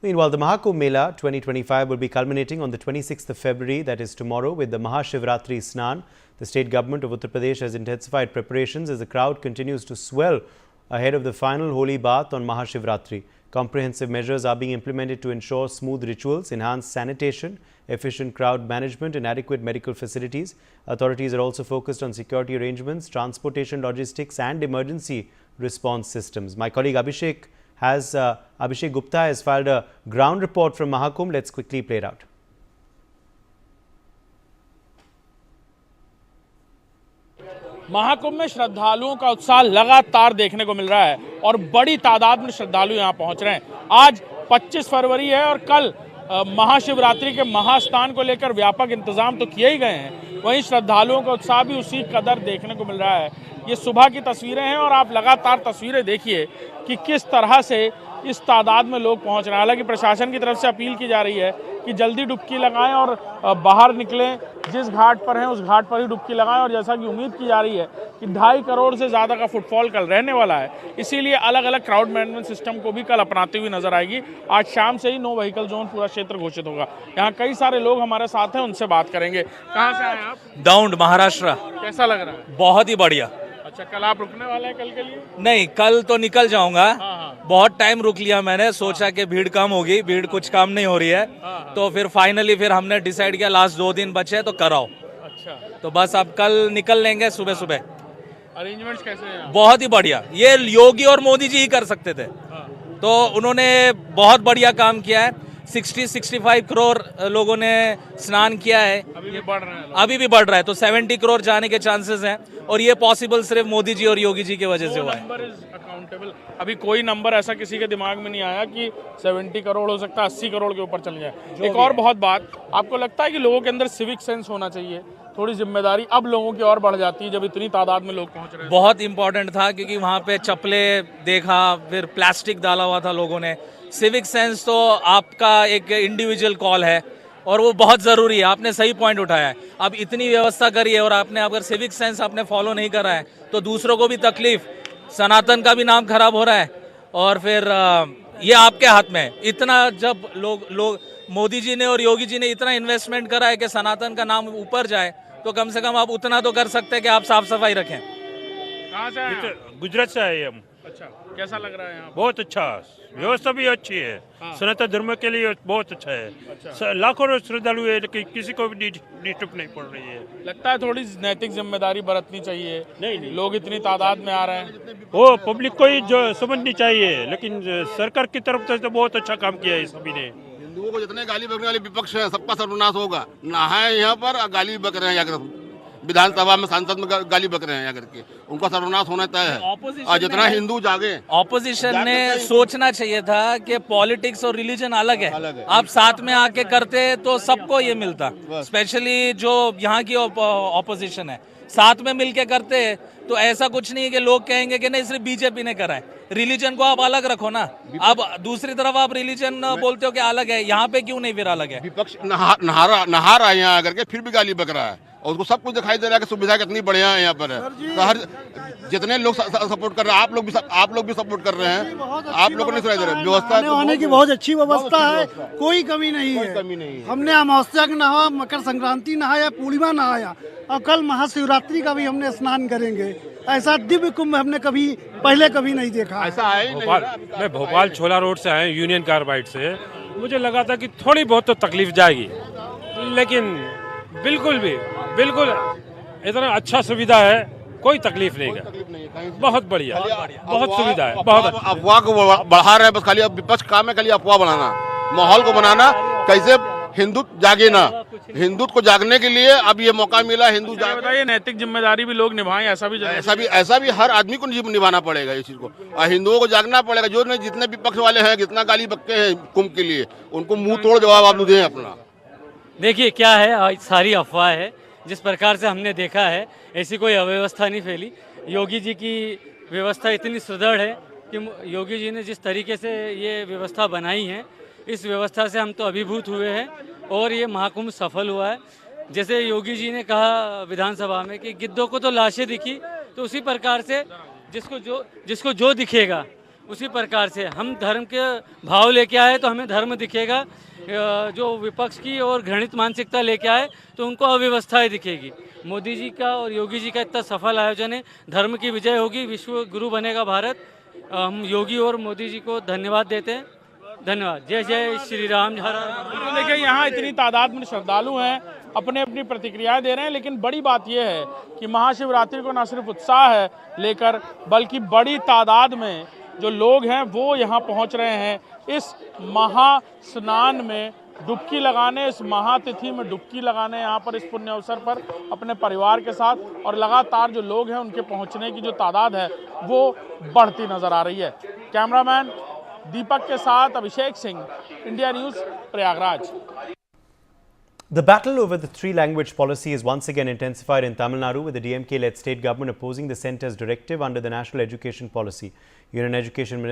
Meanwhile, the Mahakumbh Mela 2025 will be culminating on the 26th of February, that is tomorrow, with the Mahashivratri Snan. The state government of Uttar Pradesh has intensified preparations as the crowd continues to swell ahead of the final holy bath on Mahashivratri. Comprehensive measures are being implemented to ensure smooth rituals, enhanced sanitation, efficient crowd management and adequate medical facilities. Authorities are also focused on security arrangements, transportation logistics and emergency response systems. My colleague Abhishek Gupta has filed a ground report from Mahakumbh. Let's quickly play it out. Mahakumbh में श्रद्धालुओं का उत्साह लगातार देखने को मिल रहा है और बड़ी तादाद में श्रद्धालु यहां पहुंच रहे हैं। आज 25 फरवरी है और कल महाशिवरात्रि के महास्नान को लेकर व्यापक इंतजाम तो किए ही गए हैं, वहीं श्रद्धालुओं का उत्साह भी उसी कदर देखने को मिल रहा है। ये सुबह की तस्वीरें हैं और आप लगातार तस्वीरें देखिए कि किस तरह से इस तादाद में लोग पहुंच रहे हैं। हालांकि प्रशासन की तरफ से अपील की जा रही है कि जल्दी डुबकी लगाएं और बाहर निकलें, जिस घाट पर हैं उस घाट पर ही डुबकी लगाएं। और जैसा कि उम्मीद की जा रही है कि 2.5 करोड़ से ज़्यादा का फुटफॉल कल रहने वाला है, इसीलिए अलग अलग क्राउड मैनेजमेंट सिस्टम को भी कल अपनाती हुई नजर आएगी। आज शाम से ही नो व्हीकल जोन पूरा क्षेत्र घोषित होगा। यहाँ कई सारे लोग हमारे साथ हैं, उनसे बात करेंगे। कहाँ से आए आप? दौंड, महाराष्ट्र। कैसा लग रहा है? बहुत ही बढ़िया। अच्छा, कल आप रुकने वाले हैं कल के लिए? नहीं, कल तो निकल जाऊंगा। हाँ। बहुत टाइम रुक लिया मैंने, सोचा कि भीड़ कम होगी, भीड़ कुछ कम नहीं हो रही है। तो फिर फाइनली हमने डिसाइड किया लास्ट 2 दिन बचे तो कराओ। अच्छा, तो बस अब कल निकल लेंगे सुबह सुबह। अरेंजमेंट्स कैसे हैं? बहुत ही बढ़िया, ये योगी और मोदी जी ही कर सकते थे। तो उन्होंने बहुत बढ़िया काम किया है। 60-65 करोड़ लोगों ने स्नान किया है, अभी भी बढ़ रहे हैं। अभी भी बढ़ रहा है, तो 70 करोड़ जाने के चांसेस हैं। और ये पॉसिबल सिर्फ मोदी जी और योगी जी की वजह से हुआ है। अभी कोई नंबर ऐसा किसी के दिमाग में नहीं आया कि 70 करोड़ हो सकता है, 80 करोड़ के ऊपर चल जाए। एक और बहुत बात, आपको लगता है कि लोगों के अंदर सिविक सेंस होना चाहिए, थोड़ी जिम्मेदारी अब लोगों की और बढ़ जाती है जब इतनी तादाद में लोग पहुंच रहे हैं? बहुत इंपॉर्टेंट था, क्योंकि वहाँ पे चप्पले देखा, फिर प्लास्टिक डाला हुआ था लोगों ने। सिविक सेंस तो आपका एक इंडिविजुअल कॉल है और वो बहुत ज़रूरी है। आपने सही पॉइंट उठाया है। अब इतनी व्यवस्था करी है और आपने अगर सिविक सेंस आपने फॉलो नहीं करा है तो दूसरों को भी तकलीफ, सनातन का भी नाम खराब हो रहा है। और फिर ये आपके हाथ में है। इतना जब लोग मोदी जी ने और योगी जी ने इतना इन्वेस्टमेंट करा है कि सनातन का नाम ऊपर जाए, तो कम से कम आप उतना तो कर सकते हैं कि आप साफ सफाई रखें। कहाँ से आए? गुजरात से आए हम। अच्छा, कैसा लग रहा है यहाँ? बहुत अच्छा, व्यवस्था भी अच्छी है। हाँ। सनातन धर्म के लिए बहुत अच्छा है। अच्छा। लाखों श्रद्धालु है, लेकिन किसी को भी डिस्टर्ब नहीं पड़ रही है। लगता है थोड़ी नैतिक जिम्मेदारी बरतनी चाहिए। नहीं। लोग इतनी तादाद में आ रहे हैं, वो पब्लिक को ही जो समझनी चाहिए, लेकिन सरकार की तरफ से तो बहुत अच्छा काम किया है सभी ने। हिंदुओं को जितने गाली बकने वाले विपक्ष है, सबका सर्वनाश होगा। नहाए यहाँ पर गाली बक रहे हैं, जाकर विधानसभा में सांसद में गाली बक रहे हैं जाकर के, उनका सर्वनाश होना तय है। और जितना हिंदू जागे, ऑपोजिशन ने सोचना चाहिए था कि पॉलिटिक्स और रिलीजन अलग है। आप साथ में आके करते तो सबको ये मिलता। स्पेशली जो यहाँ की ऑपोजिशन है, साथ में मिलके करते तो ऐसा कुछ नहीं है कि लोग कहेंगे कि नहीं सिर्फ बीजेपी ने करा है। रिलीजन को आप अलग रखो ना। अब दूसरी तरफ आप रिलीजन बोलते हो कि अलग है, यहाँ पे क्यों नहीं फिर अलग है? विपक्ष नहा रहा है यहाँ आकर के, फिर भी गाली बक रहा है और उसको सब कुछ दिखाई दे रहा है कि सुविधा कितनी बढ़िया है यहाँ पर है। तो हर जितने लोग सपोर्ट कर रहे हैं, आप लोग भी सपोर्ट कर रहे हैं। आप लोगों ने सुनाई दे रहा है, व्यवस्था आने की बहुत अच्छी व्यवस्था है, कोई कमी नहीं है। हमने अमावस्या का नहाया, मकर संक्रांति नहाया, पूर्णिमा नहाया और कल महाशिवरात्रि का भी हमने स्नान करेंगे। ऐसा दिव्य कुंभ हमने पहले कभी नहीं देखा। ऐसा है। मैं भोपाल छोला रोड से आया, यूनियन कार्बाइड से। मुझे लगा था कि थोड़ी बहुत तो तकलीफ जाएगी, लेकिन बिल्कुल इतना अच्छा सुविधा है, कोई तकलीफ नहीं है। बहुत बढ़िया, बहुत सुविधा है। बहुत अफवाह को बढ़ा रहे हैं बस, खाली अब विपक्ष काम है खाली अफवाह बढ़ाना, माहौल को बनाना। कैसे हिंदुत्व जागे ना, हिंदुत्व को जागने के लिए अब ये मौका मिला। हिंदू बताइए, नैतिक जिम्मेदारी भी लोग निभाएं, ऐसा भी हर आदमी को निभाना पड़ेगा इस चीज को। और हिंदुओं को जागना पड़ेगा। जो जितने विपक्ष वाले हैं, जितना गाली बकते हैं कुंभ के लिए, उनको मुंह तोड़ जवाब आप दें अपना। देखिए क्या है, सारी अफवाह है। जिस प्रकार से हमने देखा है, ऐसी कोई अव्यवस्था नहीं फैली। योगी जी की व्यवस्था इतनी सुदृढ़ है कि योगी जी ने जिस तरीके से ये व्यवस्था बनाई है, इस व्यवस्था से हम तो अभिभूत हुए हैं और ये महाकुंभ सफल हुआ है। जैसे योगी जी ने कहा विधानसभा में कि गिद्धों को तो लाशें दिखी, तो उसी प्रकार से जिसको जो दिखेगा उसी प्रकार से हम धर्म के भाव लेके आए तो हमें धर्म दिखेगा, जो विपक्ष की और घृणित मानसिकता लेके आए तो उनको अव्यवस्थाएं दिखेगी। मोदी जी का और योगी जी का इतना सफल आयोजन है, धर्म की विजय होगी, विश्व गुरु बनेगा भारत। हम योगी और मोदी जी को धन्यवाद देते हैं। धन्यवाद। जय जय श्री राम। हर हर। तो देखिए यहाँ इतनी तादाद में श्रद्धालु हैं, अपने अपनी प्रतिक्रियाएं दे रहे हैं, लेकिन बड़ी बात यह है कि महाशिवरात्रि को न सिर्फ उत्साह है लेकर, बल्कि बड़ी तादाद में जो लोग हैं वो यहाँ पहुँच रहे हैं इस महास्नान में डुबकी लगाने, इस महातिथि में डुबकी लगाने यहाँ पर इस पुण्य अवसर पर अपने परिवार के साथ। और लगातार जो लोग हैं उनके पहुँचने की जो तादाद है वो बढ़ती नजर आ रही है। कैमरामैन दीपक के साथ Abhishek Singh, India News, Prayagraj. The battle over the three-language policy is once again intensified in Tamil Nadu, with the DMK-led state government opposing the centre's directive under the National Education Policy. Union Education Minister